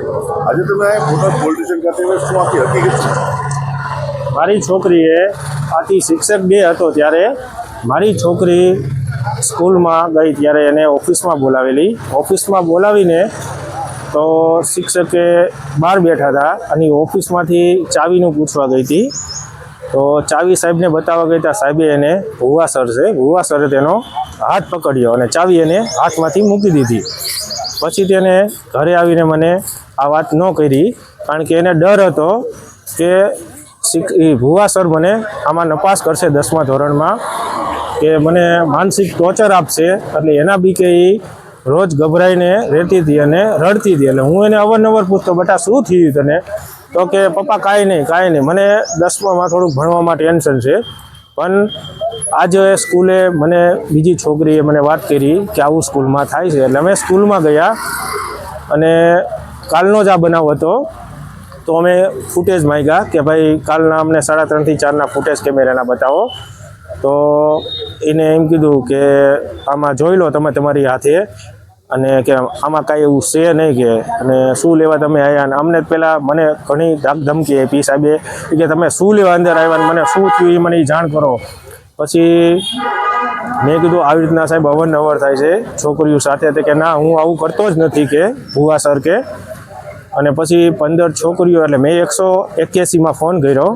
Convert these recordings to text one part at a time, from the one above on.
આજે તમે Botad police station ખાતે શું આખી હકીકત છે? મારી છોકરીએ આથી શિક્ષક ડે હતો ત્યારે મારી છોકરી સ્કૂલમાં ગઈ ત્યારે એને ઓફિસમાં બોલાવેલી. ઓફિસમાં બોલાવીને તો શિક્ષકે બહાર બેઠા હતા અને ઓફિસમાંથી ચાવીનું પૂછવા ગઈ હતી. તો ચાવી સાહેબને બતાવવા ગઈ ત્યાં સાહેબે એને ભુવા સર છે, ભુવા સરે તેનો હાથ પકડ્યો અને ચાવી એને હાથમાંથી મૂકી દીધી. પછી તેને ઘરે આવીને મને આ વાત ન કરી, કારણ કે એને ડર હતો કે ભુવા સર મને આમાં નપાસ કરશે 10મા ધોરણમાં, કે મને માનસિક ટોર્ચર આપશે. એટલે એના બી કે એ રોજ ગભરાઈને રહેતી હતી અને રડતી હતી. એટલે હું એને અવારનવાર પૂછતો, બેટા શું થયું તને? તો કે પપ્પા કાંઈ નહીં, મને 10મામાં થોડુંક ભણવામાં ટેન્શન છે. પણ આજે સ્કૂલે મને બીજી છોકરીએ મને વાત કરી કે આવું સ્કૂલમાં થાય છે. એટલે અમે સ્કૂલમાં ગયા અને કાલનો જ આ બનાવ હતો. તો અમે ફૂટેજ માંગ્યા કે ભાઈ કાલના અમને 3:30 થી 4ના ફૂટેજ કેમેરાના બતાવો. તો એને એમ કીધું કે આમાં જોઈ લો તમે તમારી હાથે, અને કે આમાં કાંઈ એવું છે નહીં કે, અને શું લેવા તમે આવ્યા? અને અમને પહેલાં મને ઘણી ધમકી આપી સાહેબે કે તમે શું લેવા અંદર આવ્યા ને મને શું થયું એ મને જાણ કરો. પછી મેં કીધું આવી રીતના સાહેબ અવારનવાર થાય છે છોકરીઓ સાથે. તો કે ના, હું આવું કરતો જ નથી કે ભુવા સર કે. અને પછી 15 છોકરીઓ, એટલે મેં 181માં ફોન કર્યો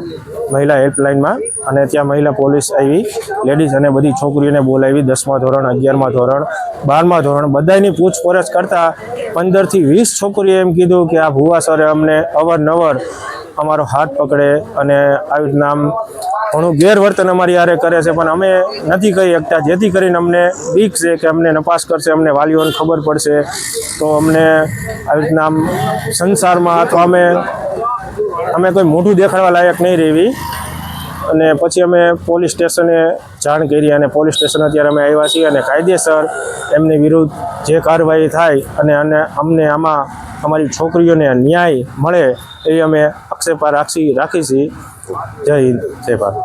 મહિલા હેલ્પલાઇનમાં, અને ત્યાં મહિલા પોલીસ આવી, લેડીઝ અને બધી છોકરીઓને બોલાવી. 10મા ધોરણ, 11મા ધોરણ, 12મા ધોરણ બધાની પૂછપરછ કરતાં 15 થી 20 છોકરીએ એમ કીધું કે આ ભુવા સરે અમને અવારનવાર અમારો હાથ પકડે અને આવી રીતના આમ ઘણું ગેરવર્તન અમારી યારે કરે છે, પણ અમે નથી કહી શકતા, જેથી કરીને અમને બીક છે કે અમને નપાસ કરશે, અમને વાલીઓને ખબર પડશે તો અમને આવી રીતના આમ સંસારમાં અથવા અમે કોઈ મોઢું દેખાડવા લાયક નહીં રહેવી. અને પછી અમે પોલીસ સ્ટેશને જાણ કરી, અને પોલીસ સ્ટેશન અત્યારે અમે આવ્યા છીએ, અને કાયદેસર એમની વિરુદ્ધ જે કાર્યવાહી થાય અને અમને આમાં અમારી છોકરીઓને ન્યાય મળે એવી અમે આક્ષેપા રાખી છીએ. જય હિન્દ, જય ભારત.